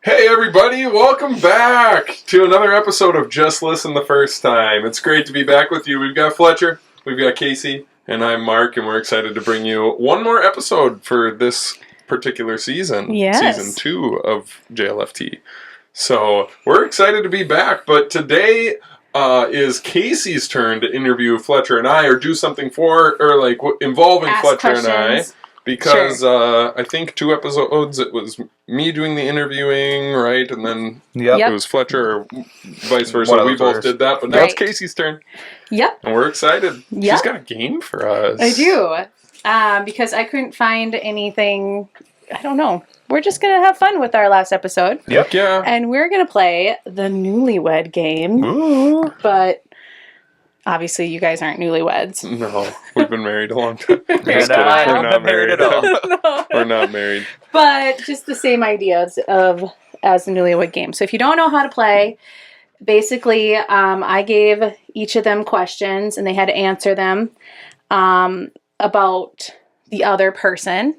Hey everybody, welcome back to another episode of Just Listen the First Time. It's great to be back with you. We've got Fletcher, we've got Kacey, and I'm Mark, and we're excited to bring you one more episode for this particular season. Yes. Season 2 of JLFT. So, we're excited to be back, but today is Kacey's turn to interview Fletcher and I, or do something involving Ask Fletcher questions. and I. Because I think 2 episodes it was me doing the interviewing, right? And then it was Fletcher or vice versa. We both did that, but now it's Kacey's turn. Yep. And we're excited. Yep. She's got a game for us. I do. Because I couldn't find anything, I don't know. We're just going to have fun with our last episode. Yep. Yeah. And we're going to play the Newly Wed Game. Ooh. But obviously you guys aren't newlyweds. No, we've been married a long time. We're not married at all. No. We're not married. But just the same ideas as the Newly Wed Game. So if you don't know how to play, basically I gave each of them questions and they had to answer them about the other person.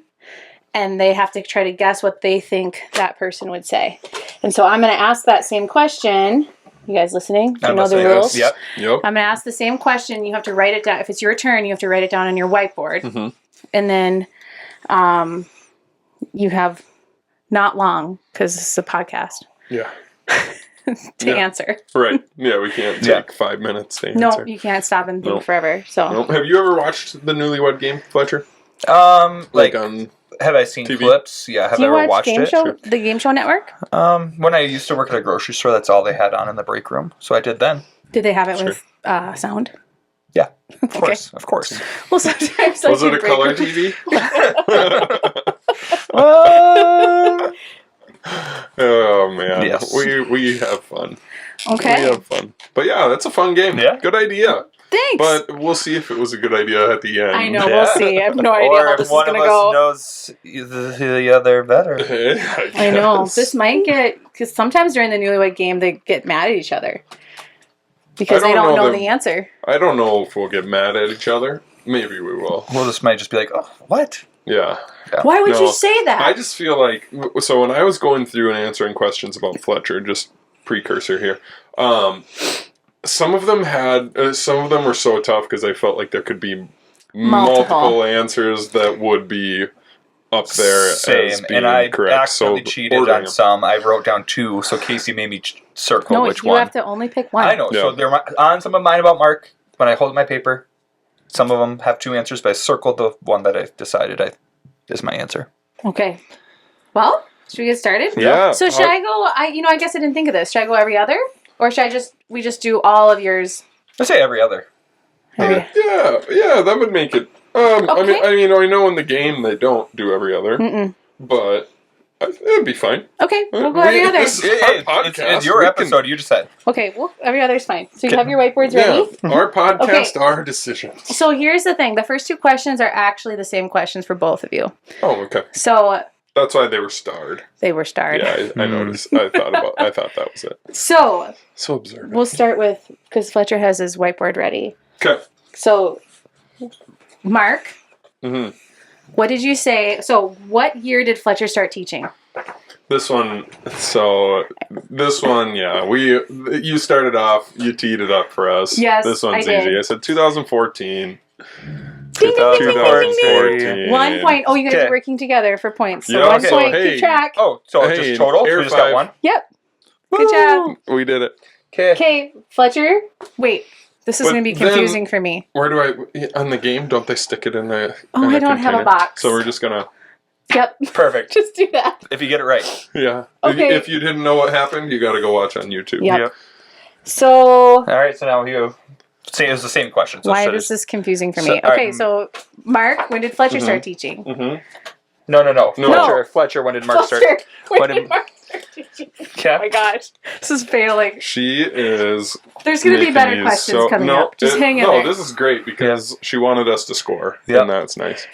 And they have to try to guess what they think that person would say. And so I'm going to ask that same question. You guys listening? Do you know the rules? Yep. Yep. I'm going to ask the same question. You have to write it down. If it's your turn, you have to write it down on your whiteboard. Mm-hmm. And then you have not long, because this is a podcast, Yeah. to answer. Right. Yeah, we can't take 5 minutes to answer. No, you can't stop and think forever. So Nope. Have you ever watched the Newly Wed Game, Fletcher? Like on have I seen TV? clips? Yeah. Have do I you ever watch watched Game it? Show, Sure. the Game Show Network? When I used to work at a grocery store, that's all they had on in the break room. So I did then. Did they have it with sound? Yeah. Of course. Of course. Well, sometimes Was it I a do color break- TV? Uh, Oh man, Yes. we have fun. Okay. We have fun. But yeah, that's a fun game. Yeah. Good idea. Thanks. But we'll see if it was a good idea at the end. I know. Yeah. We'll see. I have no idea or how if this is one going of to us go. knows the other better. I know. guess. This might get, because sometimes during the Newlywed Game, they get mad at each other. Because I they don't don't know know that- the answer. I don't know if we'll get mad at each other. Maybe we will. Well, this might just be like, oh, what? Yeah. Why would No. you say that? I just feel like, so when I was going through and answering questions about Fletcher, just precursor here, some of them were so tough because I felt like there could be multiple answers that would be up there as Same. being And I correct. accidentally cheated ordering on them. some. I wrote down 2, so Kacey made me circle no, which you one. have to only pick one. I know. Yeah. So they're on some of mine about Mark. When I hold my paper, some of them have 2 answers, but I circled the one that I decided is my answer. Okay. Well, should we get started? Yeah. So should I go, I guess I didn't think of this. Should I go every other? Or should we just do all of yours? Let's say every other. Okay. Yeah, that would make it. Okay. I know in the game they don't do every other, but it'd be fine. Okay, we'll go every other. This is our It's podcast. your We episode. You just said. Okay, well, every other is fine. So you have your whiteboards Yeah, ready? our podcast, Okay. our decisions. So here's the thing. The first 2 questions are actually the same questions for both of you. Oh, okay. So That's why they were starred. they were starred. Yeah, I noticed. I thought that was it. So So observant. we'll start with, because Fletcher has his whiteboard ready. Okay. So, Mark, Mm-hmm. what did you say? So what year did Fletcher start teaching? This one, yeah. You started off. You teed it up for us. Yes, This one's I did. easy. I said 2014. Ding, ding, ding, ding, ding, ding, ding. 2014. 1 point. Oh, you guys Okay. are working together for points. So Yeah, 1 okay. point. Hey. Keep track. Oh, so Hey, just total? air We just five. got 1? Yep. Good job. We did it. Okay. Okay, Fletcher. Wait, this is But going to be then- confusing for me. Where do on the game? Don't they stick it in the? Oh, in I a don't have a container? box. So we're just gonna. Yep. Perfect. Just do that. If you get it right. Yeah. Okay. If you didn't know what happened, you got to go watch on YouTube. Yep. So All right, so now you say it's the same question. So why should is this confusing for so- me? all right, Okay, so Mark, when did Fletcher start teaching? Mm-hmm. No. No. Fletcher, when did Mark start? Fletcher, when When did did- Mark start teaching? Okay. Oh my gosh, this is failing. She is. There's going to be making better these questions coming no, up. Just hang in No, there. this is great because she wanted us to score. Yeah. And that's nice.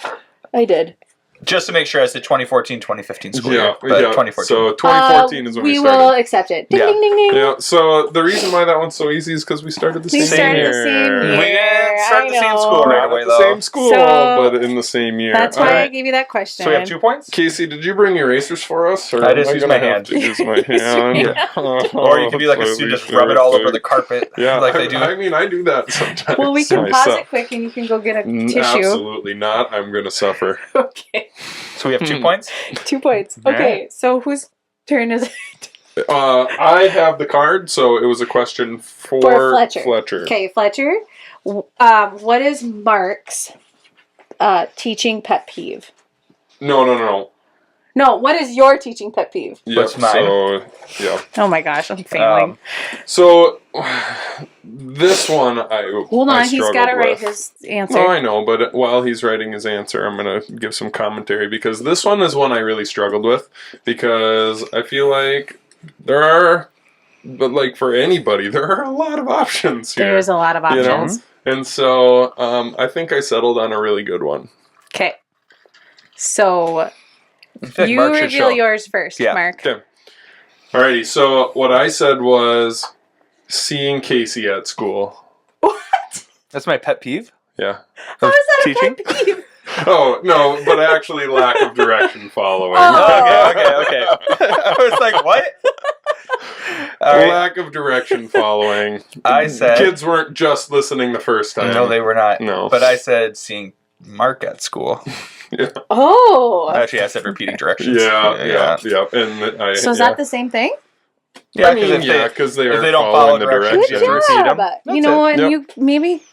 I did. Just to make sure, I said 2014, 2015 school year. But yeah. 2014. So 2014 is when we we started. will accept it. Ding, Yeah. ding, ding, ding. Yeah. So the reason why that one's so easy is because we started the We same started year. the same year. start I the same know. school right Not away, at the though. same school, So, but in the same year. That's All why I right. gave you that question. So we have 2 points? Casey, did you bring erasers for us? Or I just am used gonna my have hand. to use my Use your hand. hand. Or you could be like a student, just rub it all over the carpet Yeah, like they do. I mean, I do that sometimes. Well, we can pause myself. it quick and you can go get a tissue. Absolutely not. I'm going to suffer. Okay. So we have 2 points? 2 points. All Okay, so whose turn is it? I have the card, so it was a question for Fletcher. Okay, Fletcher. What is Mark's teaching pet peeve? No. No, what is your teaching pet peeve? Yep, What's mine? So, yeah. Oh my gosh, I'm failing. So, this one Hold I on, he's struggled got to write with. his answer. Oh, I know, but while he's writing his answer, I'm going to give some commentary because this one is one I really struggled with because I feel like there are, but like for anybody, there are a lot of options here. There's a lot of you know? options. And so I think I settled on a really good one. Okay. So, I feel like you Mark should reveal show. yours first, Yeah. Mark. Okay. Alrighty, so what I said was seeing Kacey at school. That's my pet peeve. Yeah. How is that Teaching? a pet peeve? Oh, no, but actually lack of direction following. Oh. Okay. I was like, what? All right. Lack of direction following. I said... Kids weren't just listening the first time. No, they were not. No. But I said seeing Mark at school. Oh. Actually, I said repeating directions. Yeah. And So is that the same thing? Yeah, I because mean, if because they if aren't they don't following follow the directions, directions. you have to repeat them. But you That's know, it. and Yep. you maybe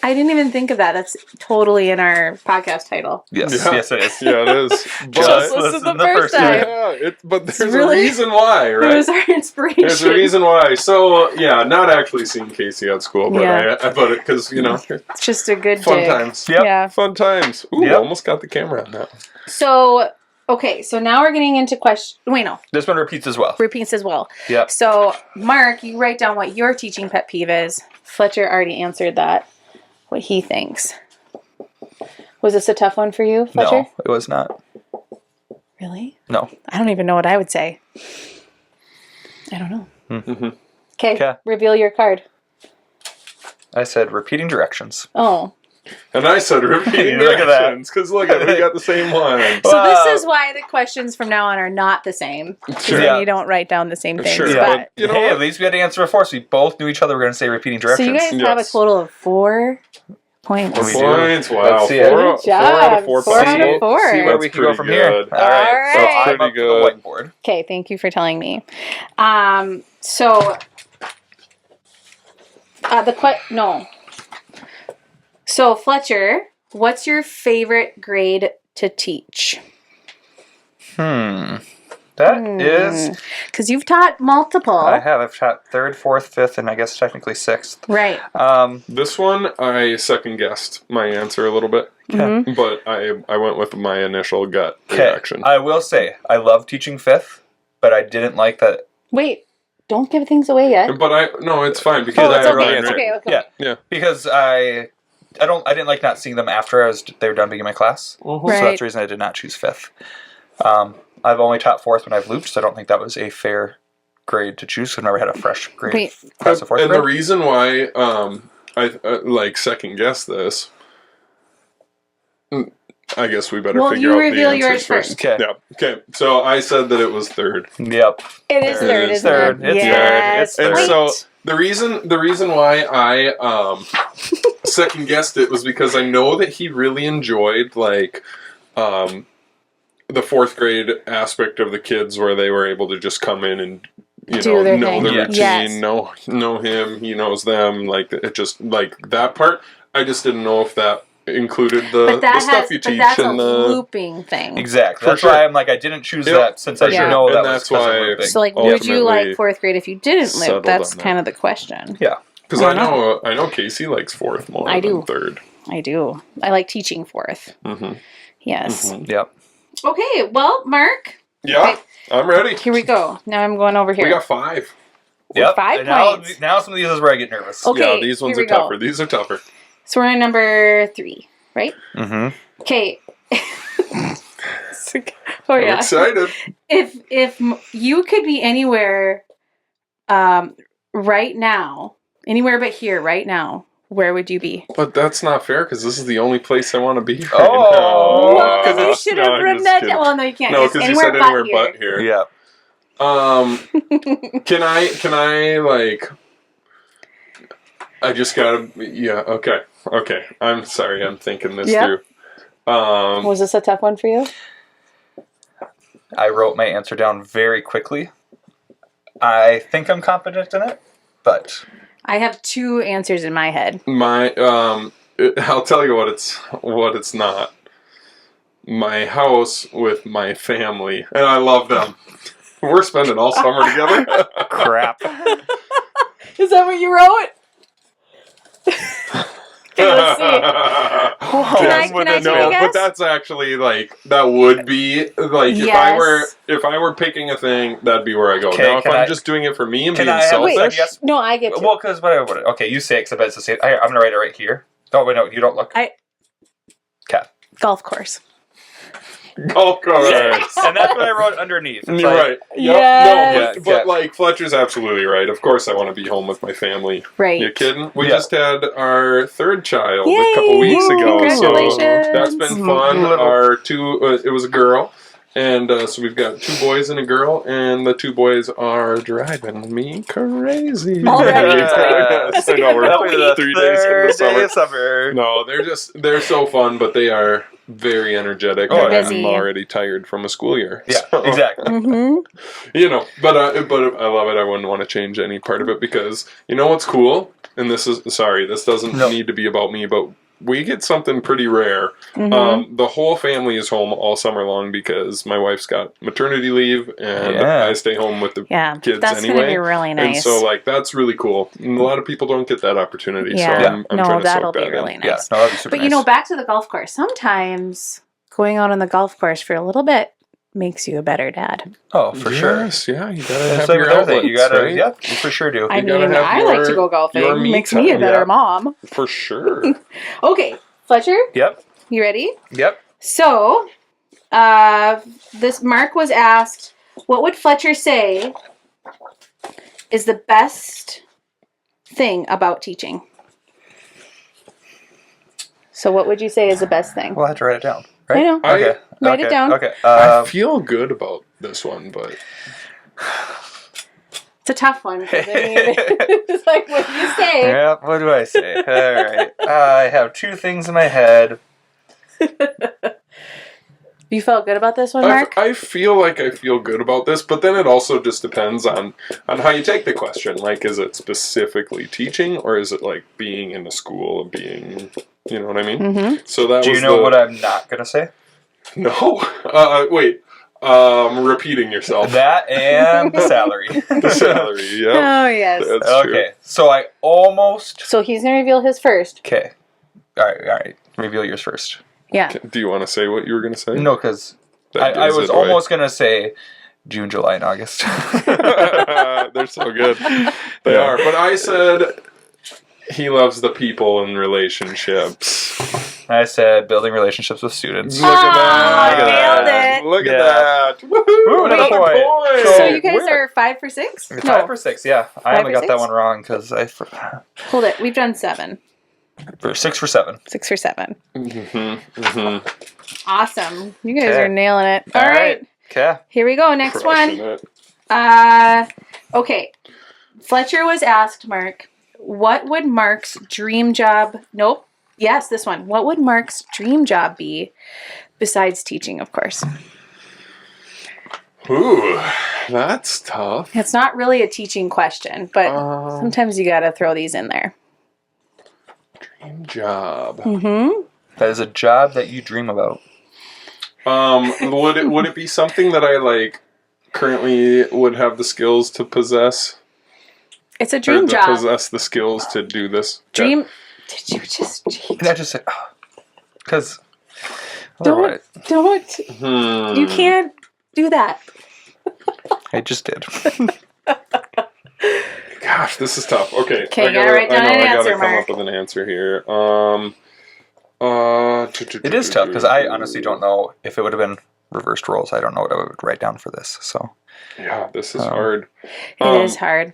I didn't even think of that. That's totally in our podcast title. Yes, Yeah. yes, it is. Yeah, it is. Just But, listen the first time. but there's really- a reason why, It right? was our inspiration. There's a reason why. So, yeah, not actually seeing Kacey at school, but Yeah. I put it because, It's just a good fun dig. times. Yep. Yeah. Fun times. Ooh, Yep. almost got the camera on that. So okay, so now we're getting into question. Wait, no, This one repeats as well. repeats as well. Yep. So Mark, you write down what your teaching pet peeve is. Fletcher already answered that. What he thinks. Was this a tough one for you, Fletcher? No, it was not. Really? No. I don't even know what I would say. I don't know. Mm-hmm. Okay, 'Kay. reveal your card. I said repeating directions. Oh. And I said repeating Look at that. directions because look at we got the same one. So Wow. this is why the questions from now on are not the same. Because Sure. then Yeah. you don't write down the same things. Sure. Yeah. But, You know Hey, what? at least we had to answer before, so we both knew each other were going to say repeating so directions. you guys have a Yes. total of 4 points. We do. Points. Wow. Let's see it. Four Good out of job. 4 4 out of possible. 4. See where That's we can go pretty from here. good. All right. All So right. I'm up Pretty to the whiteboard. Okay, thank you for telling me. So no. So Fletcher, what's your favorite grade to teach? That is... Because you've taught multiple. I have. I've taught 3rd, 4th, 5th, and I guess technically 6th. Right. This one, I second guessed my answer a little bit, but I went with my initial gut reaction. I will say, I love teaching 5th, but I didn't like that. Wait, don't give things away yet. But no, it's fine because Oh, it's I okay. already It's okay. Okay. Yeah. Yeah. Because I didn't like not seeing them after they were done being in my class. Mhm. So Right. that's the reason I did not choose 5th. I've only taught 4th when I've looped, so I don't think that was a fair grade to choose. I've never had a fresh grade Wait. class of 4th And the grade. reason why I like second guess this, I guess we better Well, figure you out reveal the yours answers first. first. Okay. Yeah. Okay. So I said that it was 3rd. Yep. It is It third, is isn't third. it? It's Yes. third. And It's Point. so the reason why I second guessed it was because I know that he really enjoyed like the 4th grade aspect of the kids where they were able to just come in and Do their know thing. the Yeah. routine, Yes. know him, he knows them, like it just like that part. I just didn't know if that included the stuff you teach that's a and the looping thing. Exactly. For That's sure. why I'm like, I didn't choose Yep. that since I Yeah. know And that that's was because why- of looping. So, like, would you Ultimately like 4th grade if you didn't settled loop? That's on that. kind of the question. Yeah. because I know Kacey likes 4th more I than do. 3rd. I do. I like teaching 4th. Mm-hmm. Yes. Yep. Okay, well, Mark, Yeah, Okay. I'm ready. here we go. Now I'm going over here. We got 5. Yep. 5 And now, points. now some of these is where I get nervous. Okay, Yeah, these ones here are we go. tougher. These are tougher. So we're on number 3, right? Mm-hmm. Okay. Oh I'm yeah. excited. If you could be anywhere, right now, anywhere but here, right now, where would you be? But that's not fair because this is the only place I want to be right Oh. now. Well, because you should have I'm written just that kidding. down. Well, no, you can't. No, It's because you said anywhere but here. Yeah. Can I like? I just gotta. Yeah. Okay. I'm sorry. I'm thinking this through. Was this a tough one for you? I wrote my answer down very quickly. I think I'm confident in it, but I have 2 answers in my head. I'll tell you what it's not. My house with my family, and I love them. We're spending all summer together. crap. Is that what you wrote? Okay, let's see. Can I take a guess? But that's actually like that would be like Yes. if I were picking a thing, that'd be where I go. Okay, Now if can I'm I- just doing it for me and can being I have a selfish, second guess? No, I get to. Well, because whatever. Okay, you say it because I bet it's the same. I'm gonna write it right here. Oh wait, no, you don't look. Okay. Golf course. golf course. And that's what I wrote underneath. It's You're like, right. Yep. Yes. No, but like Fletcher's absolutely right. Of course, I want to be home with my family. Right. You kidding? We Yeah. just had our 3rd child Yay! a couple weeks ago. Congratulations. So that's been fun. Our 2, it was a girl. And so we've got 2 boys and a girl, and the 2 boys are driving me crazy. Already? Yes, I know, we're 3 days into summer. summer. No, they're so fun, but they are very energetic. Oh, and they're busy. I'm already tired from a school year. Yeah, So, exactly. Mm-hmm. but I love it. I wouldn't want to change any part of it because you know what's cool? And this doesn't need to be about me, but we get something pretty rare. Mm-hmm. The whole family is home all summer long because my wife's got maternity leave and I stay home with the kids that's anyway. gonna be really nice. And so like that's really cool. And a lot of people don't get that opportunity. Yeah. So I'm trying to that'll soak be that really in. Yeah, nice. no, that'd be super But you nice. know, back to the golf course. Sometimes going out on the golf course for a little bit makes you a better dad. Oh, for sure. Yes, yeah, you gotta It's have like your with everything. outlets, You gotta, right? yeah, you for sure do. I gotta mean, have I like to your- go golfing. your me Makes me a time. better Yeah. mom. For sure. Okay, Fletcher, Yep. you ready? Yep. So, this Mark was asked, what would Fletcher say is the best thing about teaching? So, what would you say is the best thing? We'll have to write it down, right? I know. Okay. Write it down. Okay. I feel good about this one, but It's a tough one. 'Cause I mean, it's like, what do you say? Yeah, what do I say? All right. I have 2 things in my head. You felt good about this one, Mark? I feel like I feel good about this, but then it also just depends on how you take the question. Like, is it specifically teaching, or is it like being in the school and being, you know what I mean? Mm-hmm. So that Do was you know what I'm not going to say? No. Wait. Repeating yourself. That and the salary. The salary. Yep. Oh, yes. That's true. Okay. So I almost... So he's going to reveal his first. Okay. All right. Reveal yours first. Yeah. Do you want to say what you were going to say? No, because That I gives was it away. almost going to say June, July, and August. They're so good. They are. But I said he loves the people and relationships. I said building relationships with students. Look at that. Oh, Look at nailed that. it. Look Yeah. at that. Woohoo. Ooh, another Another point. point. So you guys where- are 5 for 6? 5 or 6, yeah. I 5 only or got that 6? one wrong because Hold it. We've done 7. for 6 for 7. 6 for 7. Mm-hmm. Mm-hmm. Awesome. You guys Okay. are nailing it. All right. Okay. Here we go. Next Crushing one. it. Okay. Fletcher was asked, Mark, what would Mark's dream job... Nope. Yes, this one. What would Mark's dream job be besides teaching, of course? Ooh, that's tough. It's not really a teaching question, but sometimes you got to throw these in there. Dream job. Mm-hmm. That is a job that you dream about. Would it be something that I like currently would have the skills to possess? It's a Or dream to job. possess the skills to do this? Dream... Did you just cheat? And I just said, because... Don't. You can't do that. I just did. Gosh, this is tough. Okay. Okay, you gotta write down an answer, come Mark. up with an answer here. It is tough because I honestly don't know if it would have been reversed roles. I don't know what I would write down for this. So Yeah, this is hard. It is hard.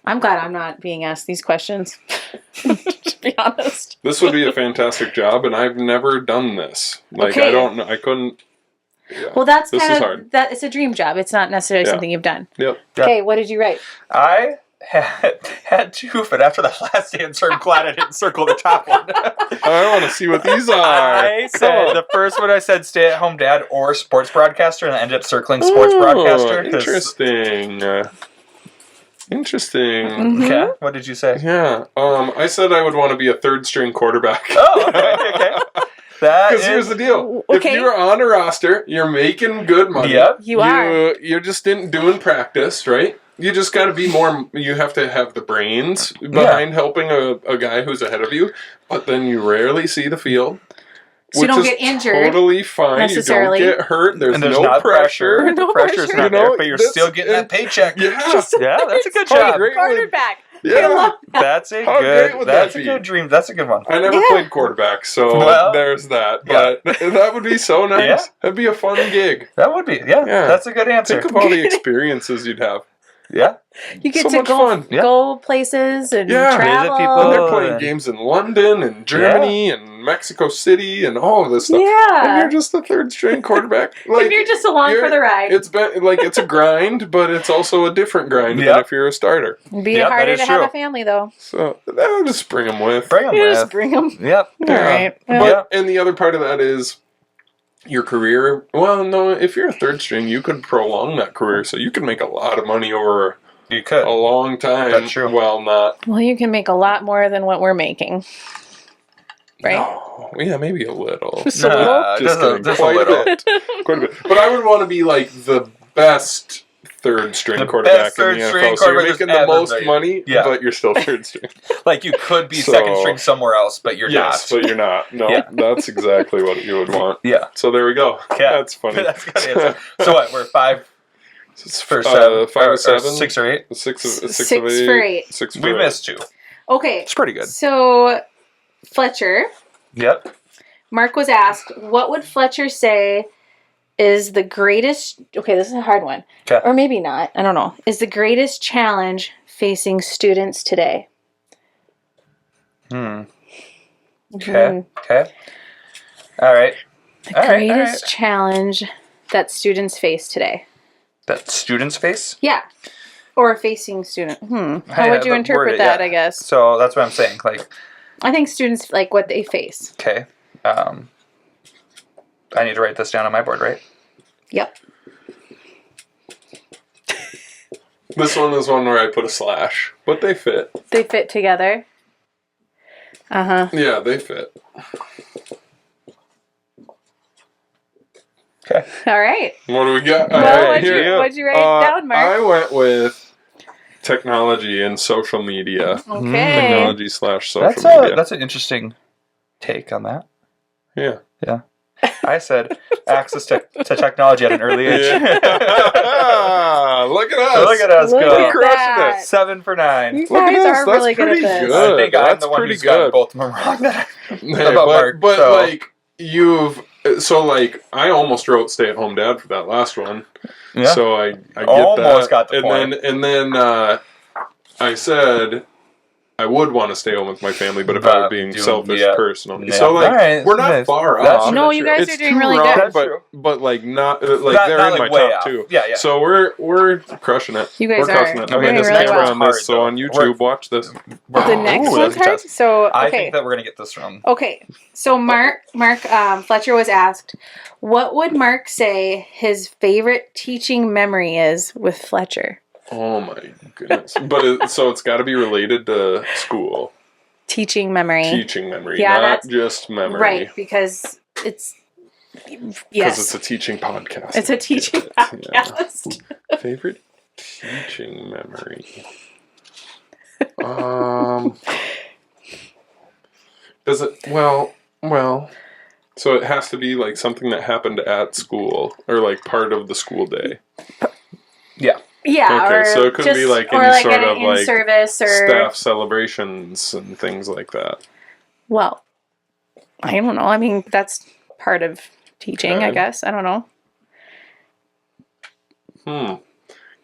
I'm glad I'm not being asked these questions. To be honest. This would be a fantastic job, and I've never done this. Like, Okay. I don't know. I couldn't. Yeah. Well, that's This kind is of hard. that. It's a dream job. It's not necessarily Yeah. something you've done. Yep. Okay, what did you write? I had two, but after that last answer, I'm glad I didn't circle the top one. I want to see what these are. I said the first one I said stay-at-home dad or sports broadcaster, and I ended up circling sports broadcaster. 'Cause- Interesting. Interesting. Mhm. Okay, what did you say? Yeah. I said I would want to be a third string quarterback. Oh, okay. That Because here's is the deal: Okay. if you're on a roster, you're making good money. Yep. You are. You're just doing practice, right? You just got to be more. You have to have the brains behind helping a guy who's ahead of you, but then you rarely see the field. So you which don't is get injured Totally fine. necessarily. You don't get hurt. There's, and there's no not pressure. No Pressure's pressure. not You know, there, but you're that's- still getting that paycheck. Yeah. Yeah, that's a good How job. great would- quarterback. I Yeah. love that. That's a How great good. would That's that a be? good dream. That's a good one. I never Yeah. played quarterback, so Well, there's that. yeah. But that would be so nice. Yeah. That'd be a fun gig. That would be. Yeah. Yeah. That's a good answer. Think of all the experiences you'd have. Yeah. You get So to much go fun. Yeah. go places and Yeah. travel. Visit people. And they're Oh, playing and- games in London and Germany and Mexico City and all of this stuff. And Yeah. you're just a third string quarterback. If you're just along for the ride. It's been like it's a grind, but it's also a different grind Yeah. than if you're a starter. It'd be Yep, that harder is to have true. a family though. So I'll just bring them with. Bring them You just with. bring them. Yep. All right. Well, But and the other part of that is your career. Well, no, if you're a third string, you could prolong that career, so you could make a lot of money over You could. a long time. That's true. Well, not well, you can make a lot more than what we're making. Right? No, yeah, maybe a little. Just a little? Nah, Just kidding. just a Quite little. bit. Quite a bit. But I would want to be like the best third string The quarterback best third in the string NFL. So you're quarterback making that's the ever most made. money, Yeah. but you're still third string. Like you could be So- second string somewhere else, but you're Yes, not. but you're not. No, Yeah. that's exactly what you would want. Yeah. So there we go. Yeah. That's funny. That's a good answer. So what? We're five It's for seven, 5 or or 7, 6 or 8. six of Six eight, for 8. 6 for We 8. missed 2. Okay. It's pretty good. So, Fletcher, Yep. Mark was asked, what would Fletcher say is the greatest... Okay, this is a hard one. 'Kay. Or maybe not. I don't know. Is the greatest challenge facing students today? Okay. Mhm. Okay. All right. The All right, all greatest right. challenge that students face today. That student's face. Yeah. Or facing student. How Yeah, would you but interpret word it, that, yeah. I guess? So that's what I'm saying. Like, I think students like what they face. okay. I need to write this down on my board, right? Yep. This one is one where I put a slash, but they fit. They fit together. Uh-huh. Yeah, they fit. Okay. All right. What do we got? Well, right, what'd you write down, Mark? I went with technology and social media. Okay. Technology / social media. That's an interesting take on that. Yeah. Yeah. I said access to technology at an early age. Yeah. Look at us. Look at us Look go. at Crushing that. it. 7 for 9. You Look at guys us, are that's really good at pretty this. good. I think I'm That's the one pretty who's got good. both of them wrong. Yeah, About Mark, but so- like you've like I almost wrote stay at home dad for that last one. Yeah. So I get Almost that. got the and point. then I said I would want to stay home with my family, but if I was being Doing- selfish yeah. personally. Yeah. So like Alright, we're not nice. far That's off. true, No, that's you true. guys It's are doing too really wrong, good. That's true. but like not like Not they're in my way top off. 2. Yeah, yeah. So we're crushing it. You guys we're crushing are. it. You're I mean, doing this really next well. round is so on YouTube. Watch this. The next Ooh, one, that's a Craig? test. So, I okay. think that we're going to get this wrong. Okay. So, Mark Fletcher was asked, what would Mark say his favorite teaching memory is with Fletcher? Oh my goodness! But so it's got to be related to school Teaching memory. teaching memory, Yeah, not that's- just memory. Right, because it's... Because Yes. it's a teaching podcast. It's a teaching Yeah. podcast. Favorite teaching memory. Does it? Well. So it has to be like something that happened at school or like part of the school day. Yeah. Yeah, Okay, or so it could be just- like or any like sort an of like in-service or... staff celebrations and things like that. Well, I don't know. I mean, that's part of teaching, I Okay. guess. I don't know.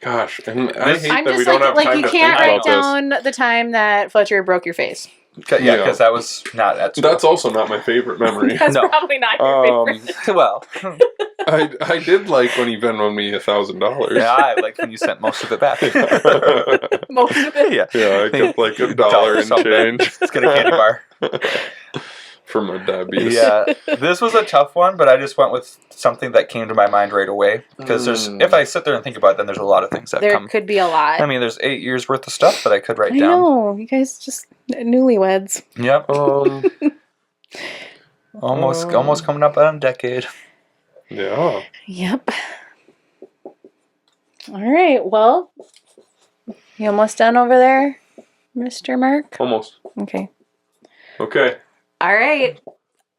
Gosh, and I hate I'm that we just don't have like time you to can't think write about this. down the time that Fletcher broke your face. Yeah, because that was not at school. That's also not my favorite memory. That's No. probably not your favorite. Well, I did like when he Venmoed me $1,000. yeah, I like when you sent most of it back. Most of it. Yeah. Yeah, I kept like $1 and something. change Let's get a candy bar. for my diabetes. Yeah, this was a tough one, but I just went with something that came to my mind right away. Because if I sit there and think about it, then there's a lot of things that There come. could be a lot. I mean, there's 8 years worth of stuff that I could write I down. know. You guys just newlyweds. Yep. Almost coming up on a decade. Yeah. Yep. All right. Well, you almost done over there, Mr. Mark? Almost. Okay. Okay. All right.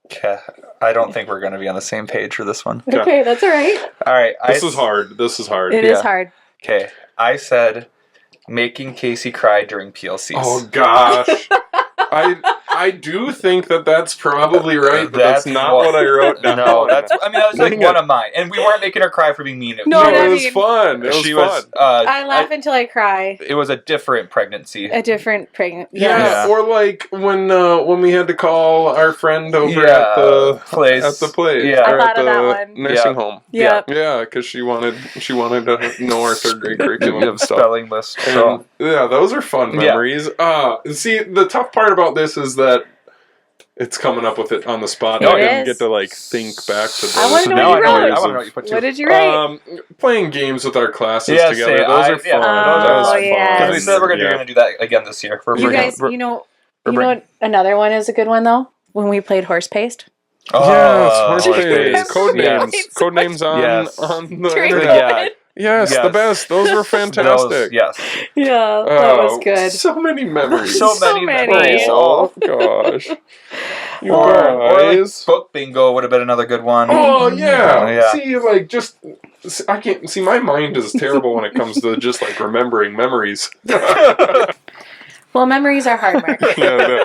Okay. I don't think we're going to be on the same page for this one. Okay, that's all right. All right. This is hard. This is hard. It is hard. Okay. I said making Kacey cry during PLCs. Oh gosh. I do think that that's probably right, but that's not what I wrote down. No, that was like Dang one it. of mine. And we weren't making her cry for being mean. No, No, I it was mean- fun. It was She fun. was. I laugh until I cry. It was a different pregnancy. A different pregnant. Yeah, Yeah. or like when we had to call our friend over Yeah, at the place. or Yeah. I at thought of that the one. nursing Yeah. home. Yep. Yeah, because she wanted to know our third grade curriculum and stuff. Spelling list. And, So. yeah, those are fun Yeah. memories. See, the tough part about this is that it's coming up with it on the spot. It I didn't is. get to like think back to those. I want to know Now what you I know wrote. I want to know what you put too. What did you write? Playing games with our classes Yeah, together. say, Those I- are fun. yeah, those That are was fun. fun. Yes. Because we said we're going Yeah. to do that again this year. You guys, you know what another one is a good one though? When we played horse paste. Yes, horse horse paste. paste. Code Yes. names. Code names on Yes. on the During internet. Yeah. Yes, Yes. the best. Those were fantastic. Those, yes. Yeah, that was good. So many memories. So So many many. memories. Oh gosh. You Or like guys. book bingo would have been another good one. Oh yeah. Yeah. See, like just I can't see. My mind is terrible when it comes to just like remembering memories. Well, memories are hard, Mark. Yeah,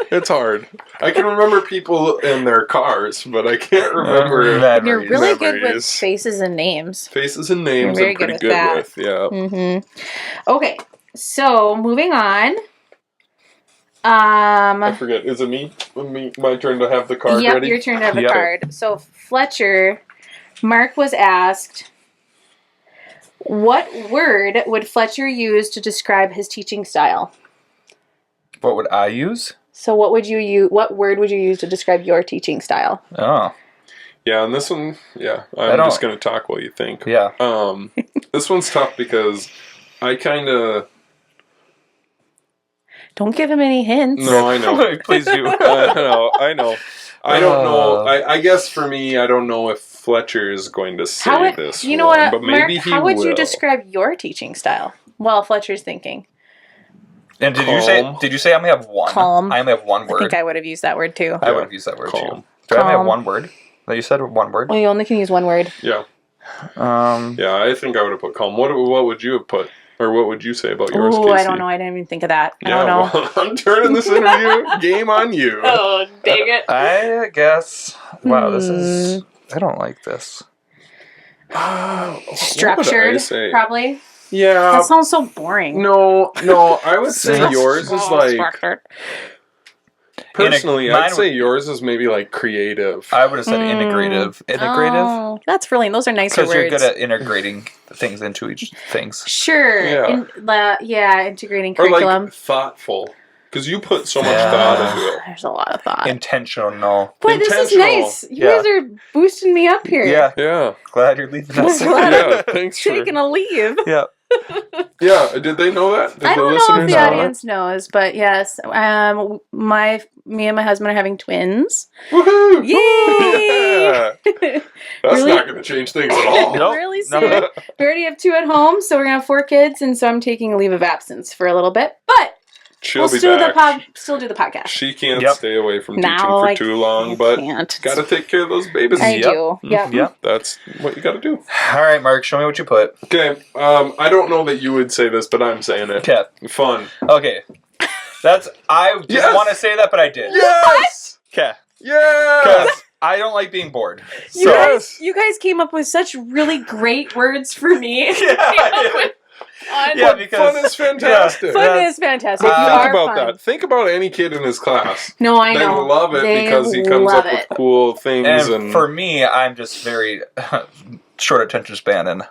it's hard. I can remember people in their cars, but I can't remember Memories. You're really good with Memories. faces and names. faces and names. You're very I'm pretty good good with with. Yeah. Mm-hmm. Okay, so moving on. I forget. Is it me? My turn to have the card Yep, ready? your turn to have a Yep. card. So Fletcher, Mark was asked, what word would Fletcher use to describe his teaching style? What would I use? So what would you use? What word would you use to describe your teaching style? Oh. Yeah, and this one, yeah, I I'm don't- just going to talk while you think. Yeah. This one's tough because I kind of... Don't give him any hints. No, I know. Please do. I know. I don't know. I guess for me, I don't know if Fletcher is going to say How would, this you know one, what, but Mark? maybe he How would will. you describe your teaching style? While Fletcher's thinking. And did Calm. you say I only have one? Calm. I only have one I word. think I would have used that word too. I would have used that word Calm. too. Do I only have Calm. one word? No, you said one word. Well, you only can use one word. Yeah, Um, yeah. I think I would have put calm. What would you have put, or what would you say about yours, Oh, Kacey? I don't know. I didn't even think of that. I Yeah, don't know. well, I'm turning this interview game on you. Oh, dang it. I guess. Wow, this is. I don't like this. What would I Structured, say? probably. Yeah. That sounds so boring. No. I would say yours is like Structured. personally. Mine I'd say would- yours is maybe like creative. I would have said integrative. Integrative? Oh, that's really. Those are nicer Because words. you're good at integrating things into each things. Sure. Yeah. Integrating Or curriculum. like thoughtful, because you put so much Yeah. thought into it. There's a lot of thought. Intentional. Boy, this is intentional. nice. You guys are boosting me up here. Yeah. Yeah. Glad you're leaving us. Glad Yeah. Thanks for. Taking a leave. Yeah. Yeah. Did they know that? Did I don't know if listeners the know audience knows, but yes, me and my husband are having twins. that? Woohoo! Yay! Yeah. That's Really? not going to change things at all. Nope. Really No. soon. We already have 2 at home, so we're gonna have 4 kids, and so I'm taking a leave of absence for a little bit. But She'll we'll be still back. still do the podcast. She can't Yep. stay away from Now teaching for I too long, but can't. got to take care of those babies. I Yep. do. Yeah. Yeah. That's what you got to do. All right, Mark, show me what you put. Okay. I don't know that you would say this, but I'm saying it. Okay. Fun. Okay. I didn't Yes. want to say that, but I did. Yes. Okay. Yeah. I don't like being bored. You guys came up with such really great words for me. Yeah, because fun is fantastic. Fun is fantastic. But You think are about fun. that. Think about any kid in his class. No, I know. They love it because he comes up with cool things. And for me, I'm just very short attention span, and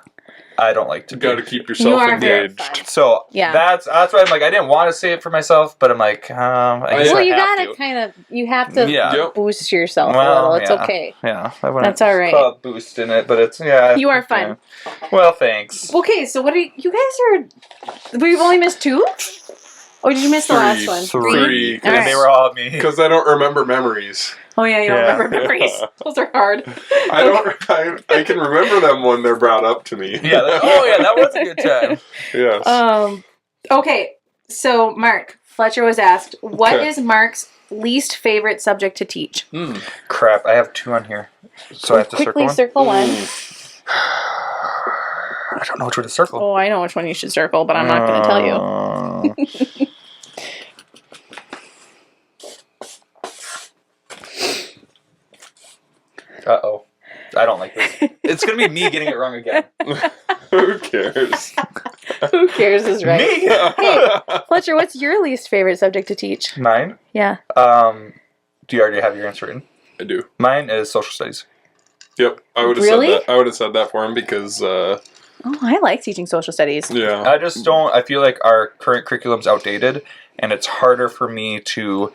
I don't like to. You got to keep yourself engaged. So that's why I'm like, I didn't want to say it for myself, but I'm like, I guess you gotta kind of, you have to boost yourself a little. It's okay. Yeah, that's all right. Call it boost in it, but it's You are fun. Yeah. Well, thanks. Okay, so what are you guys are? We've only missed 2. Or did you miss the last one? 3. And they were all me. Because I don't remember memories. Oh yeah, you don't remember memories. Those are hard. I can remember them when they're brought up to me. Yeah. That was a good time. Yes. Okay. So Mark, Fletcher was asked, what is Mark's least favorite subject to teach? Crap, I have 2 on here. So I have to quickly circle one. I don't know which one to circle. Oh, I know which one you should circle, but I'm not going to tell you. Uh-oh. I don't like this. It's going to be me getting it wrong again. Who cares? Who cares is right. Me? Hey, Fletcher, what's your least favorite subject to teach? Mine? Yeah. Do you already have your answer in? I do. Mine is social studies. Yep. I would have said that. I would have said that for him because oh, I like teaching social studies. Yeah. I just don't. I feel like our current curriculum's outdated, and it's harder for me to.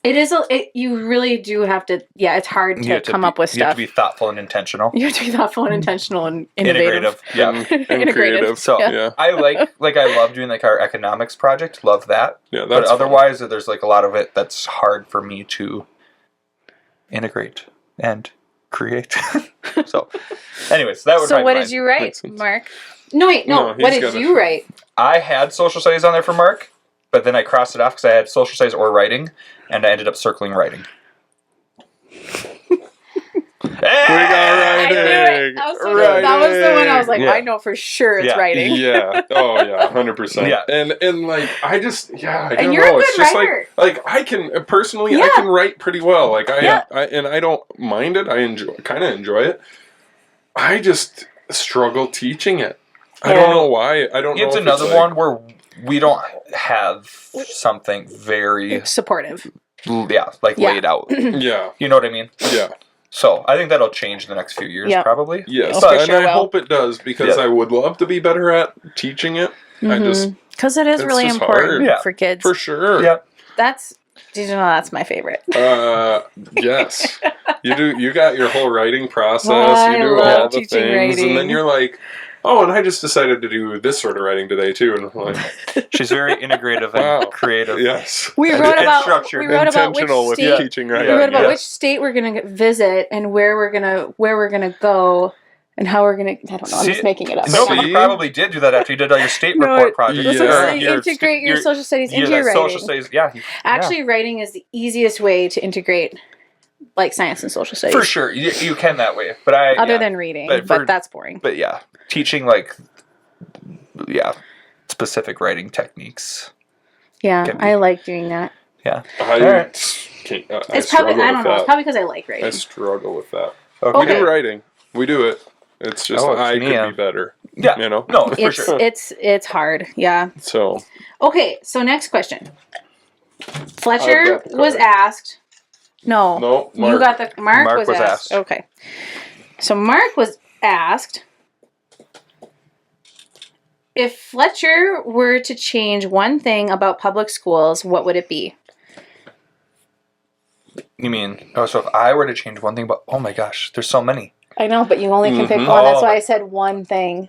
It is. You really do have to. Yeah, it's hard to come up with stuff. You have to be thoughtful and intentional. You have to be thoughtful and intentional and innovative. Yeah, and creative. So I I love doing like our economics project. Love that. Yeah, but otherwise, there's like a lot of it that's hard for me to integrate and create. So, anyways, that would. So what did you write, Mark? No, wait, no. What did you write? I had social studies on there for Mark, but then I crossed it off because I had social studies or writing, and I ended up circling writing. We got writing. I knew it. That was the one I was like, I know for sure it's writing. Yeah. Oh yeah, 100%. Yeah. And like I just I don't you're know. A good It's just writer. like I can personally I can write pretty well. Like I don't mind it. I enjoy it. I just struggle teaching it. I don't know why. I don't know. It's another one where we don't have something very supportive. Laid out. Yeah. You know what I mean? Yeah. So I think that'll change in the next few years, probably. Yes, and I hope it does because I would love to be better at teaching it. Because it is really important for kids. For sure. Yeah. Did you know that's my favorite? Yes. You got your whole writing process. You do all the things, writing. and then you're like, oh, and I just decided to do this sort of writing today too. And I'm like, she's very integrative and creative. Yes, we wrote about intentional with teaching writing. We wrote about which state we're going to visit and where we're gonna go. And how we're going to, I don't know, I'm just making it up. No, but you probably did do that after you did all your state report projects. Integrate your social studies into your writing. Social studies, Actually, writing is the easiest way to integrate, like, science and social studies. For sure. You can that way. But Other than reading, but that's boring. But teaching, specific writing techniques. Yeah, I like doing that. Yeah. It's probably, I don't know, it's probably because I like writing. I struggle with that. Okay. We do writing. We do it. It's just I could be better. Yeah. You know? No, for sure. It's hard. Yeah. So. Okay, so next question. Fletcher was asked. No. Mark. You got the Mark was asked. Okay. So Mark was asked if Fletcher were to change one thing about public schools, what would it be? You mean, so if I were to change one thing, oh my gosh, there's so many. I know, but you only can pick one. That's why I said one thing.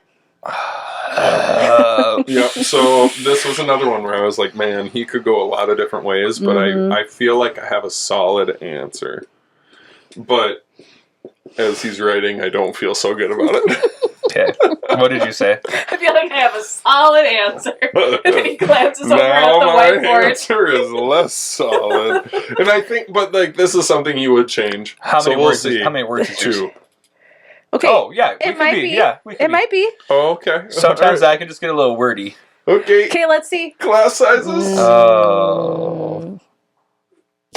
Yep. So this was another one where I was like, man, he could go a lot of different ways, but I feel like I have a solid answer. But as he's writing, I don't feel so good about it. Okay. What did you say? I feel like I have a solid answer. And then he glances over at the whiteboard. My answer is less solid. And I think, but like, this is something you would change. How many words? See. How many words? 2. Okay. Oh, yeah. It might be. Yeah, it might be. Oh, okay. Sometimes I can just get a little wordy. Okay. Okay, let's see. Class sizes. Oh.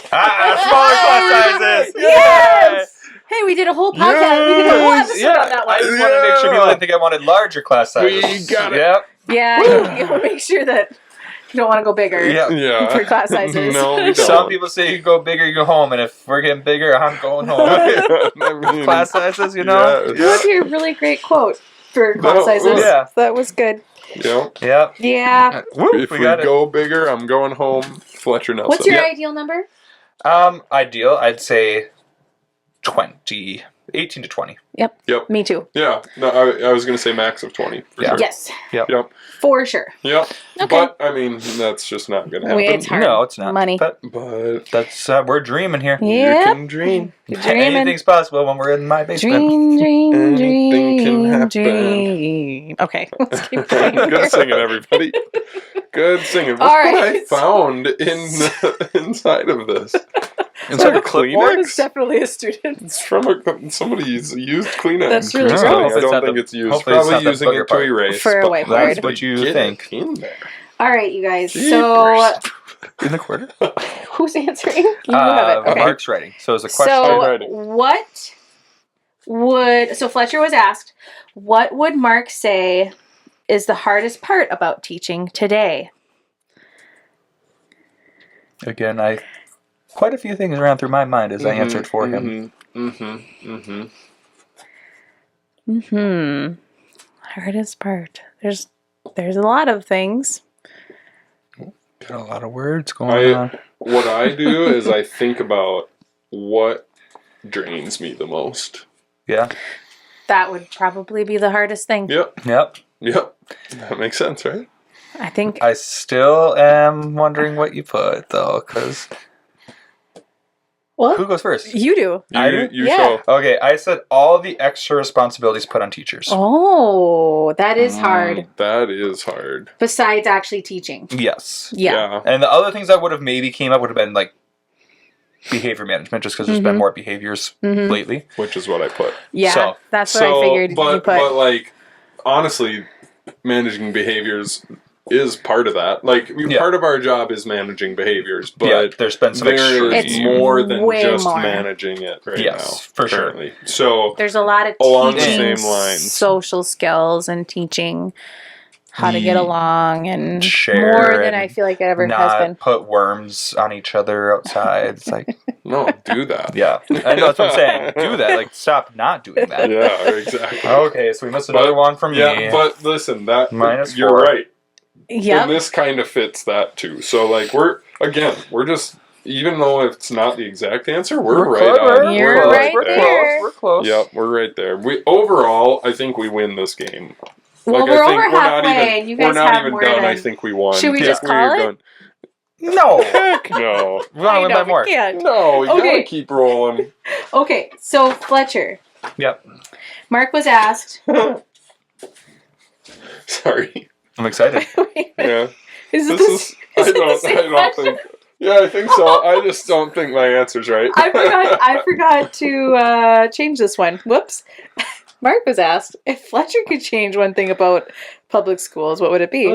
Smaller class sizes. Yes! Hey, we did a whole podcast. We did a whole episode on that I one. just want to make sure people didn't think I wanted larger class sizes. We got it. Yep. Yeah, you want to make sure that you don't want to go bigger. Yep. Yeah. For class sizes. No, we don't. Some people say you go bigger, you go home, and if we're getting bigger, I'm going home. I mean, Class sizes, you know? Yeah. That would be a really great quote for class No, sizes. yeah. That was good. Yep. Yep. Yeah. Woo, If we got it. go bigger, I'm going home. Fletcher Nelson. What's your Yep. ideal number? Ideal, I'd say 20. 18 to 20. Yep. Me too. Yeah. No, I was going to say max of 20. For Yeah. Sure. Yes. Yep. For sure. Yep. Okay. But, I mean, that's just not going to happen. It's hard. No, it's not. Money. But But that's, we're dreaming here. you Yep. can dream. Dreaming. Anything's possible when we're in my basement. Anything can happen. dream. Okay, let's keep going. Good singing, everybody. Good singing. What All I right. found inside of this? So Inside a clipboard is Kleenex? definitely a student. It's from somebody's used Kleenex. That's really It's cool. funny. I Hopefully it's don't not think the- it's used. hopefully it's Probably not the using booger it to part. erase. For a but whiteboard. That's what you get think. it in there. All right, you guys. So, Jeepers. In the quarter? who's answering? You have it. Okay. Mark's writing. So it's a question. So, writing. what would Fletcher was asked, what would Mark say is the hardest part about teaching today? Again, quite a few things ran through my mind as I answered for him. Hardest part. There's a lot of things. Got a lot of words going on. What I do is I think about what drains me the most. Yeah. That would probably be the hardest thing. Yep. Yep. That makes sense, right? I think. I still am wondering what you put, though, because Well, who goes first? you do. I do? You Yeah. show. Okay, I said all the extra responsibilities put on teachers. Oh, that is hard. That is hard. Besides actually teaching. Yes. Yeah. And the other things that would have maybe came up would have been like behavior management, just because there's been more behaviors lately. Which is what I put. Yeah. So- That's what I figured you put. But like, honestly, managing behaviors is part of that. Like, part of our job is managing behaviors, but there's been some there's extreme. more than way just more. managing it right now. Yes, for sure. currently. So There's a lot of Along the teaching same lines. social skills and teaching how to get along and Share more than and I feel like it ever has not been. put worms on each other outside. It's like, no, do that. yeah, I know that's what I'm saying. Do that. Like, stop not doing that. Yeah, exactly. Okay, so we missed another one from me. Yeah, but listen, that Minus you're 4. right. Yep. And this kind of fits that too. So like we're just, even though it's not the exact answer, we're right clever. on. You're we're right We're there. close. We're close. Yep, we're right there. We overall, I think we win this game. Well, Like, we're I think over halfway, and you guys we're not have even more done. than- I think we won. Should we just We're call it? done. No. Heck no. We want to win by more. we can't. No, you Okay. gotta keep rolling. Okay, so Fletcher. Yep. Mark was asked. Sorry. I'm excited. Yeah. Is This this? is. I is it the don't. same I don't question? think. Yeah, I think so. I just don't think my answer's right. I forgot to change this one. Whoops. Mark was asked if Fletcher could change one thing about public schools, what would it be?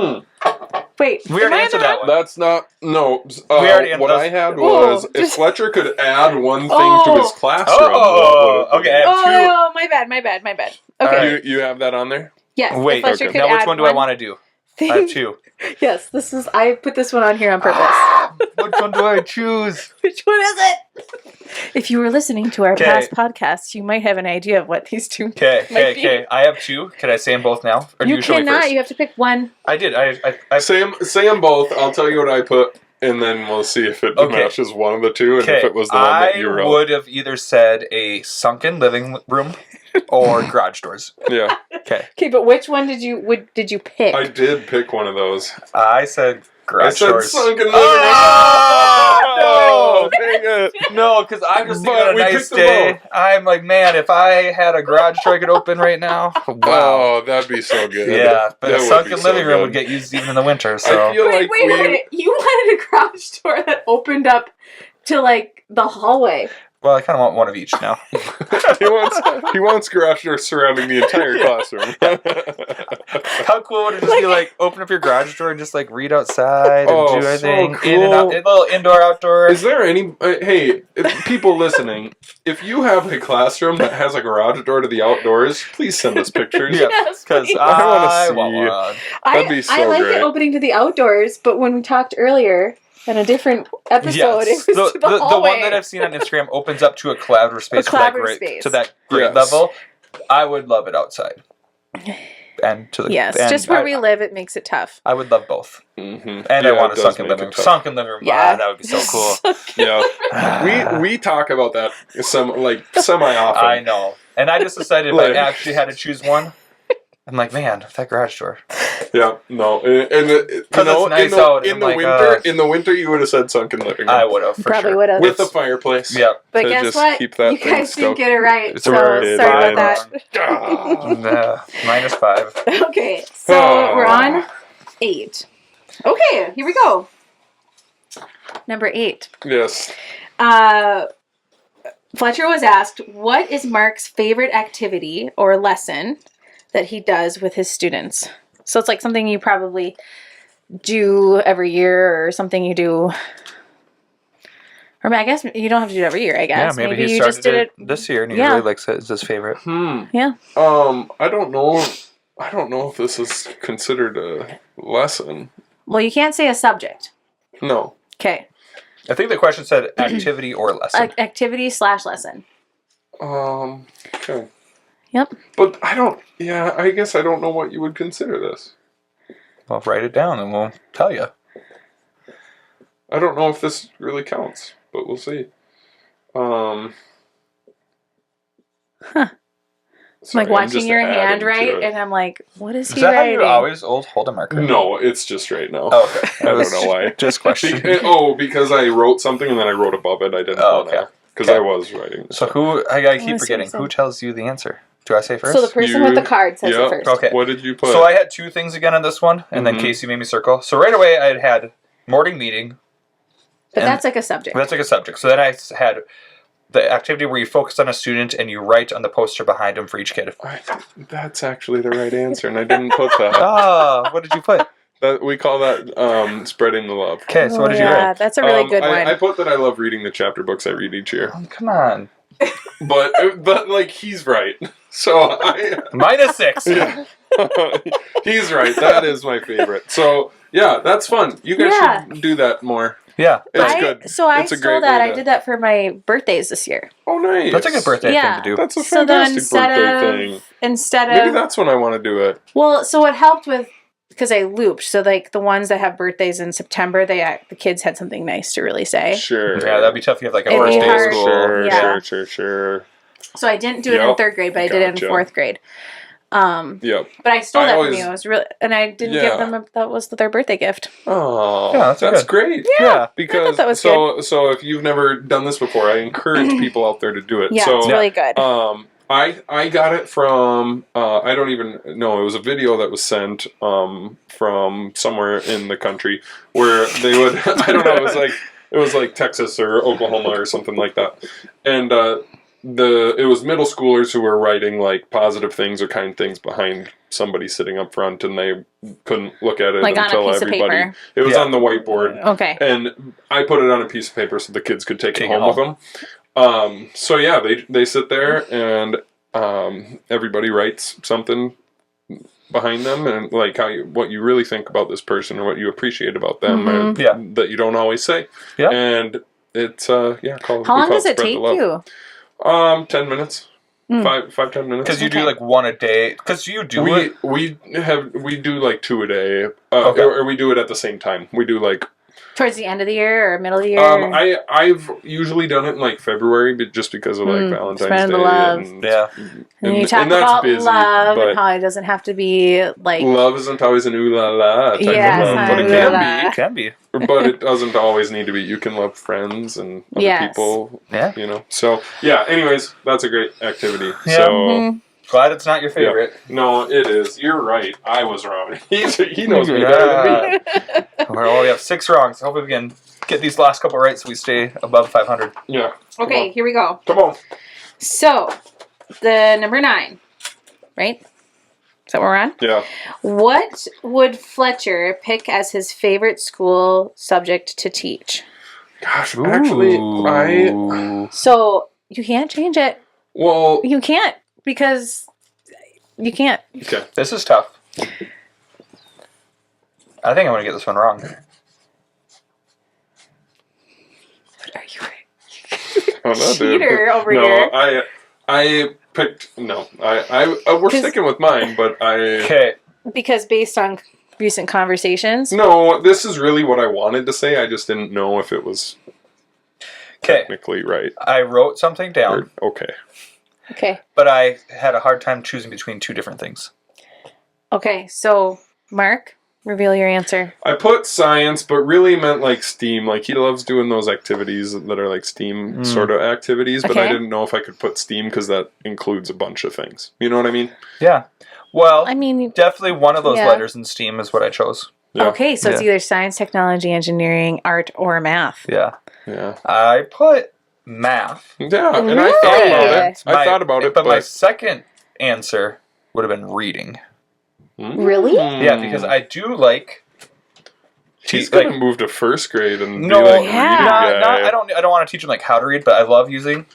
Wait, We already am I answered on that one. That's not. No. We already what I had Oh, was if just- Fletcher could add one thing to Oh. his classroom. Oh, what would it be? okay. I have Oh, my bad. Okay. Alright. You have that on there? Yes. if Wait, Fletcher okay. could Now, which add one do I want to do? thing- I have 2. Yes, I put this one on here on purpose. Which one do I choose? Which one is it? If you were listening to our Okay. past podcasts, you might have an idea of what these two Okay, might be. okay. I have 2. Can I say them both now? Or do You show me cannot. first? You have to pick one. I did. I Say them both. I'll tell you what I put, and then we'll see if it Okay. matches one of the two, and Okay, if it was the one that you I wrote. would have either said a sunken living room or garage doors. Yeah, Okay. Okay, but which one did you pick? I did pick one of those. I said I garage said doors. sunken living Oh, room. Dang it. No, because I'm just thinking But on a we nice picked them day. both. I'm like, man, if I had a garage door I could open right now, wow. Oh, that'd be so good. Yeah, but That a would sunken be so living room good. would get used even in the winter. So I feel like wait. You wanted a garage door that opened up to like the hallway. well, I kind of want one of each now. he wants garage doors surrounding the entire classroom. How cool would it just be like open up your garage door and just like read outside and Oh, do so everything cool. in and out, a little indoor outdoor. Is there any? Hey, people listening, if you have a classroom that has a garage door to the outdoors, please send us pictures. Yeah, Yes, because please. I wanna want see. one. That'd be so I like great. it opening to the outdoors, but when we talked earlier in a different episode, Yes. it was to the the hallway. one that I've seen on Instagram opens up to a collaborative space, collaborative for that space. to that grade Yes. level. I would love it outside. And to the Yes, and just where I, we live, it makes it tough. I would love both. Mm-hmm. And I want a it does sunken make living it room. tough. Sunken living room. Yeah. Ah, that would be so cool. Yeah, we talk about that semi often. I know. And I just decided if Like- I actually had to choose one, I'm like, man, that garage door. Yeah, no, and it's nice out, in and the I'm like, winter, in the winter, you would have said sunken living room. I would have for Probably sure. would have. With the fireplace. Yeah. But to guess just what? keep that You thing guys didn't stoked. get it right. It's So right. sorry Right about on. that. -5. Okay, so Oh. we're on 8. Okay, here we go. Number 8. Yes. Fletcher was asked, what is Mark's favorite activity or lesson that he does with his students? So it's like something you probably do every year or something you do. Or I guess you don't have to do it every year, I guess. Yeah, maybe he you started just did it. this year and he Yeah. really likes it. It's his favorite. Yeah. I don't know. I don't know if this is considered a lesson. Well, you can't say a subject. No. Okay. I think the question said activity or lesson. Activity/lesson. Okay. Yep. But I don't. Yeah, I guess I don't know what you would consider this. Well, write it down and we'll tell you. I don't know if this really counts, but we'll see. I'm like watching your hand, right? And I'm like, what is he Is that writing? how you always hold a marker? No, it's just right now. Oh, okay. I don't know why. Just question. Because I wrote something and then I wrote above it. I didn't. Oh, okay. Because I was writing. So who? I keep see forgetting. what you Who said. tells you the answer? Do I say first? So the person with the card says Yep. it first. Okay. What did you put? So I had 2 things again on this one, and then Mhm. Kacey made me circle. So right away I had morning meeting. But And that's like a subject. that's like a subject. So then I had the activity where you focus on a student and you write on the poster behind them for each kid. That's actually the right answer, and I didn't put that. Ah, what did you put? We call that spreading the love. Okay, so what did you yeah, write? that's a really good one. I put that I love reading the chapter books I read each year. Oh, come on. But like he's right. So I -6. yeah. He's right. That is my favorite. So yeah, that's fun. You guys Yeah. should do that more. Yeah. It's good. So I It's a stole great that. way I to- did that for my birthdays this year. Oh, nice. That's a good birthday Yeah. thing to do. That's a So then fantastic birthday thing. instead Maybe of that's when I want to do it. well, so what helped with because I looped. So like the ones that have birthdays in September, the kids had something nice to really say. Sure. Yeah, that'd be tough if you have like a It'd first be day of hard. school. Sure, Yeah. sure. So I didn't do it in Yep. 3rd grade, but I did it in Gotcha. 4th grade. Yep. But I stole I that always- from you. It was really, and I didn't Yeah. give them. That was their birthday gift. Oh, Yeah, that's good. great. Yeah. Because that was so if you've never done this before, I encourage people out there to do it. Yeah, so it's really good. I got it from I don't even know, it was a video that was sent from somewhere in the country where they would I don't know, it was like Texas or Oklahoma or something like that. And it was middle schoolers who were writing like positive things or kind things behind somebody sitting up front, and they couldn't look at it Like on a until piece of everybody. paper. It was Yeah. on the whiteboard. Okay. And I put it on a piece of paper so the kids could take it Take it home with them. So yeah, they sit there and everybody writes something behind them and like what you really think about this person or what you appreciate about them and Yeah. that you don't always say. Yeah. And it's How long does it take you? 10 minutes. 5-10 minutes. Because you do Okay. like one a day. Because you do it. we do like 2 a day. Okay. Or we do it at the same time. We do like Towards the end of the year or middle of the year? I've usually done it in like February, but just because of like Valentine's spreading Day the love. Yeah. and you talk and that's about busy, love but and how it doesn't have to be like love isn't always an ooh la la type Yeah, of it's love, not but it ooh can la be. la. It can be. But it doesn't always need to be. You can love friends and other Yes. people. Yeah. You know. So yeah. Anyways, that's a great activity. Yeah. So. Mhm. Glad it's not your favorite. No, it is. You're right. I was wrong. He knows me better than me. Well, we have 6 wrong, so hopefully we can get these last couple right so we stay above 500. Yeah. Okay, here we go. Come on. So, the number 9, right? Is that what we're on? Yeah. What would Fletcher pick as his favorite school subject to teach? Gosh, actually, So you can't change it. Well, You can't because you can't. okay. This is tough. I think I'm going to get this one wrong. What are you? Oh, no, Cheater over no, here. I picked no. We're sticking with mine, but Okay. Because based on recent conversations. No, this is really what I wanted to say. I just didn't know if it was Okay. technically right. I wrote something down, Okay. Okay. but I had a hard time choosing between two different things. Okay. So, Mark, reveal your answer. I put science, but really meant like STEAM. Like he loves doing those activities that are like STEAM sort of activities, but I Okay. didn't know if I could put STEAM because that includes a bunch of things. You know what I mean? Yeah. Well, I mean, definitely one of those yeah. letters in STEAM is what I chose. Yeah. okay. So it's Yeah. either science, technology, engineering, art, or math. Yeah. Yeah. I put math. Yeah, and I thought about Really? it. I thought about it, but my second answer would have been reading. Really? Yeah, because I do like. He's gonna move to first grade and No, be like yeah. reading guy. I don't want to teach him like how to read, but I love using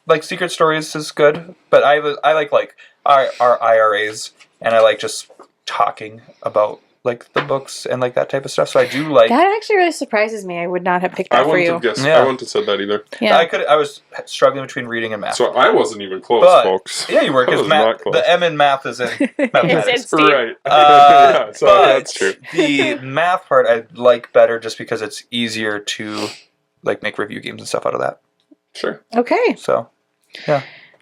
like Secret Stories is good, but I like our IRAs, and I like just talking about like the books and like that type of stuff. So I do like. That actually really surprises me. I would not have picked I that for wouldn't you. have guessed. Yeah. I wouldn't have said that either. Yeah. I was struggling between reading and math. So I wasn't even close, But- folks. Yeah, you were I because was not close. the M in math is in mathematics. It's Steve. Right. Uh, yeah, so but that's true. the math part I like better just because it's easier to like make review games and stuff out of that. Sure. Okay. So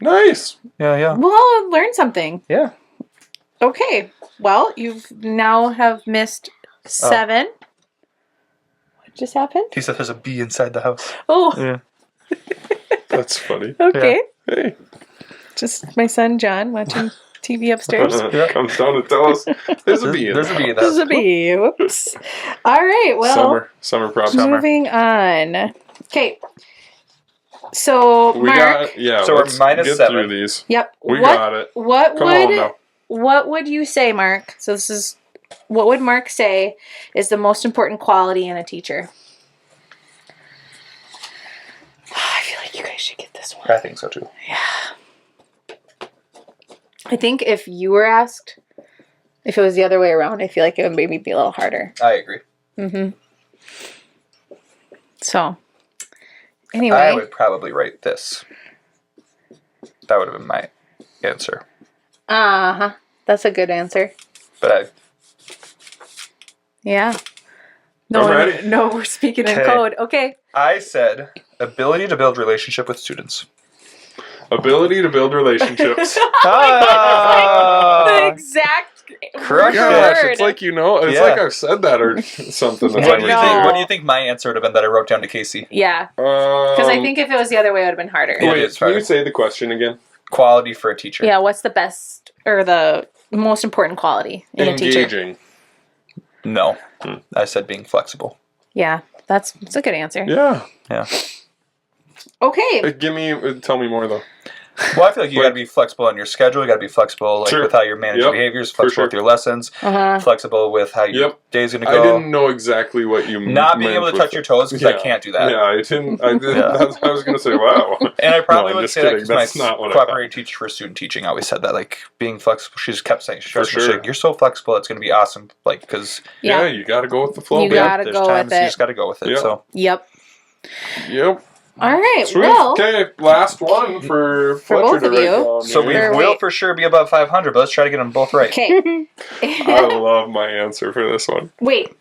Nice. yeah. Well, learn something. Yeah. Okay. Well, you've now have missed 7. What just happened? He said there's a bee inside the house. Oh, Yeah. That's funny. okay. Hey. Just my son John watching TV upstairs. Comes down to tell us there's a bee in There's a the bee in house. the There's a bee. Whoops. All right. Well, Summer props. moving on. Okay. So, We Mark. got So we're let's minus get 7. through these. Yep. We got it. What Come on would now. what would you say, Mark? So this is what would Mark say is the most important quality in a teacher? I feel like you guys should get this one. I think so too. I think if you were asked, if it was the other way around, I feel like it would maybe be a little harder. I agree. Mm-hmm. So, anyway. I would probably write this. That would have been my answer. Uh-huh. That's a good answer. But Yeah. I'm ready. No, we're speaking in Okay. code. Okay. I said ability to build relationship with students. Ability to build relationships. The exact Correct. Gosh, word. it's like it's Yeah. like I've said that or something. That's What do you No. think? What do you think my answer would have been that I wrote down to Casey? Yeah. Because I think if it was the other way, it would have been harder. Yeah. Wait, it's can you fine. say the question again? Quality for a teacher. Yeah, what's the best or the most important quality in a teacher? Engaging. No. I said being flexible. Yeah, that's a good answer. Yeah. Yeah. Okay. Tell me more though. Well, I feel like you got to be flexible on your schedule. You got to be flexible Sure. with how you're managing Yep. behaviors, For flexible sure. with your lessons, Uh-huh. flexible with how your Yep. day's going to I go. didn't know exactly what you Not being meant able to with touch your toes because I can't do that. Yeah, I didn't. I did. Yeah. I was gonna say, wow. And I probably No, I'm would just say that kidding. because my That's not what I thought. cooperating teacher for student teaching always said that, like being flexible. She just kept saying, For she's sure. like, "You're so flexible, it's going to be awesome." Like because Yeah, Yeah. you got to go with the flow. You babe. gotta there's go times with you it. just got to go with it. Yeah. So Yep. Yep. All right. Sweet. Well, Okay, last one for Fletcher both to of write you. down so we here. Or will wait. for sure be above 500, but let's try to get them both right. okay. I love my answer for this one. Wait.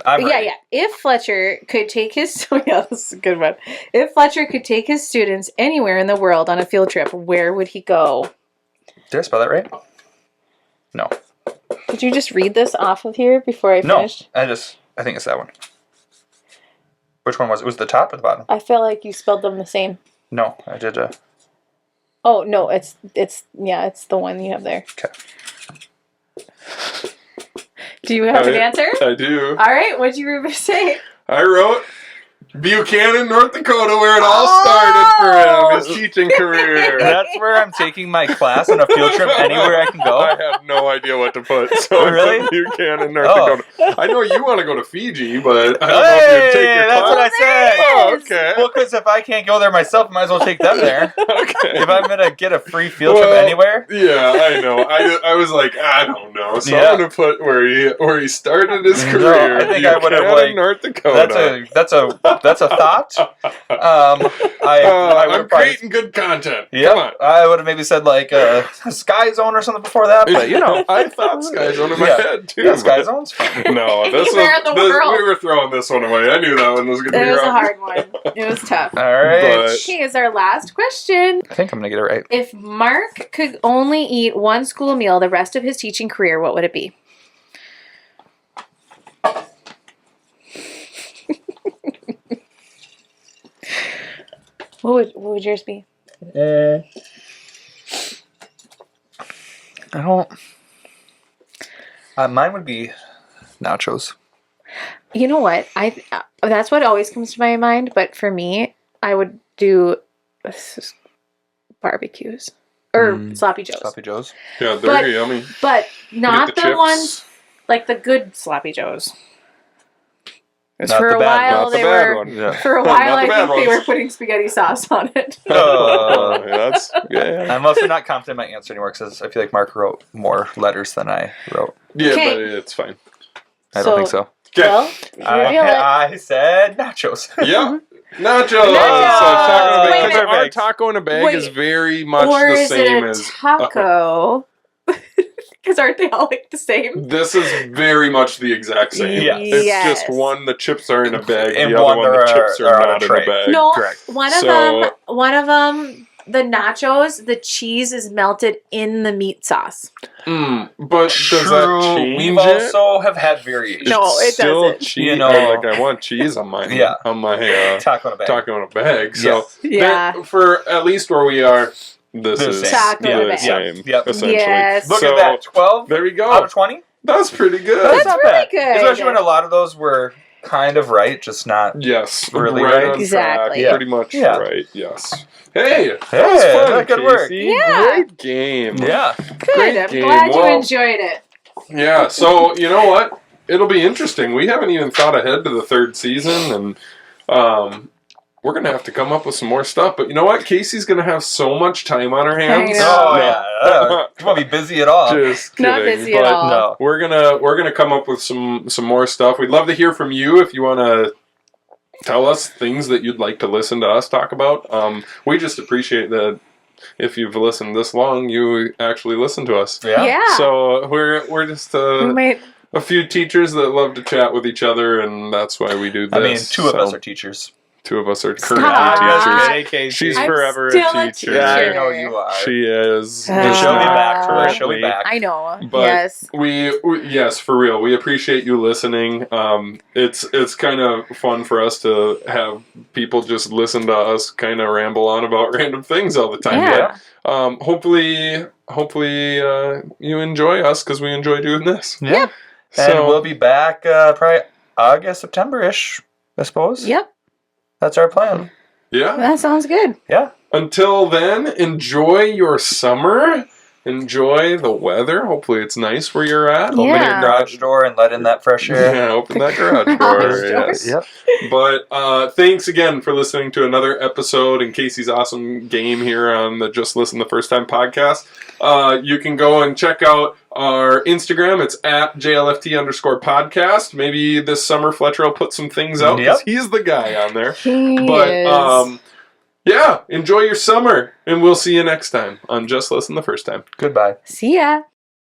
I'm Yeah, ready. yeah. If Fletcher could take his yeah, this is a good one. If Fletcher could take his students anywhere in the world on a field trip, where would he go? Did I spell that right? No. Did you just read this off of here before I No. finished? I think it's that one. Which one was it? Was it the top or the bottom? I feel like you spelled them the same. No, I did. Oh no, it's the one you have there. Okay. Do you have an answer? I do. All right, what'd you say? I wrote Buchanan, North Dakota, where it all started for him, his teaching career. That's where I'm taking my class on a field trip anywhere I can go. I have no idea what to put. So Really? I put Buchanan, North Dakota. I know you want to go to Fiji, but I don't know if you'd take your that's class. what I said. Oh, okay. Well, because if I can't go there myself, I might as well take them there. Okay. If I'm gonna get a free field trip anywhere. Yeah, I know. I was like, I don't know. So Yeah. I'm gonna put where he started his No, career. I think I would have, Buchanan, like, North Dakota. That's a thought. I would I'm have probably. creating good content. Yeah, Come on. I would have maybe said like Sky Zone or something before that, but you know, I thought Sky Zone in my Yeah. head too. yeah, Sky but- Zone's fun. No, this Anywhere in the was world. we were throwing this one away. I knew that one was gonna It be was a rough. hard one. It was tough. All right, But- Okay, is our last question. I think I'm gonna get it right. If Mark could only eat one school meal the rest of his teaching career, what would it be? What would yours be? I don't. Mine would be nachos. You know what? That's what always comes to my mind. But for me, I would do barbecues or sloppy joes. Sloppy Joes. Yeah, they're But- yummy. But not the the chips. ones like the good sloppy joes. Because Not for the a bad while Not the they bad were. one. Yeah. For a Not while, the I bad think they were ones. putting spaghetti sauce on it. That's yeah. I'm also not confident in my answer anymore because I feel like Mark wrote more letters than I wrote. Yeah, Okay. but it's fine. I don't think so. Okay. Well, reveal it. I said nachos. Yeah. Nachos. Nachos. So taco in a Wait bag. a minute. Our taco in a bag Wait. is very much Or the is it same a as taco? Because aren't they all like the same? This is very much the exact same. Yeah. It's Yes. just one the chips are in a bag, And the other one one the are- chips are are on a not in a tray. bag. No, correct. one So- of them, the nachos, the cheese is melted in the meat sauce. But does that change We've it? also have had variations. No, it Still doesn't. cheese. You know- like I want cheese on my Yeah. on my Taco in a bag. taco in a bag. So Yeah. that- for at least where we are, this The is same. Taco in a the bag. same. Yep. Essentially. Yes. Look So, at that. 12 There we out go. of 20? That's pretty good. That's not really bad. good. Especially when a lot of those were kind of right, just not. Yes, Really right right? on track. Exactly. Yeah. Pretty much Yeah. right. Yes. Hey, that Hey, was fun. good work. Casey. Yeah. Great game. Yeah. Good. Great I'm game. glad you Well- enjoyed it. Yeah. So you know what? It'll be interesting. We haven't even thought ahead to the third season, and we're gonna have to come up with some more stuff. But you know what? Casey's gonna have so much time on her hands. I know. Oh, yeah. You won't be busy at all. Just kidding. Not busy at but all. No. We're gonna come up with some more stuff. We'd love to hear from you if you want to tell us things that you'd like to listen to us talk about. We just appreciate that if you've listened this long, you actually listen to us. Yeah. So we're just We might- a few teachers that love to chat with each other, and that's why we do this. I mean, two of So, us are teachers. two of us are currently Stop. teachers. She's I'm forever still a a teacher. Yeah, I teacher. know you are. She is. And she'll be back. Uh, She'll be back. I know. But yes. we yes, for real. We appreciate you listening. It's kind of fun for us to have people just listen to us kind of ramble on about random things all the time. Yeah. But, hopefully you enjoy us because we enjoy doing this. Yeah. And So we'll be back probably August, September-ish, I suppose. Yep. That's our plan. yeah. That sounds good. Yeah. Until then, enjoy your summer. Enjoy the weather. Hopefully it's nice where you're at. Open your Yeah. garage door and let in that fresh air. Yeah, open that garage door. Garage door. Yes. Yep. But thanks again for listening to another episode in Kacey's awesome game here on the Just Listen the First Time podcast. You can go and check out our Instagram. It's at JLFT_podcast. Maybe this summer Fletcher will put some things out because he's the guy on there. He But is. yeah, enjoy your summer, and we'll see you next time on Just Listen the First Time. Goodbye. See ya.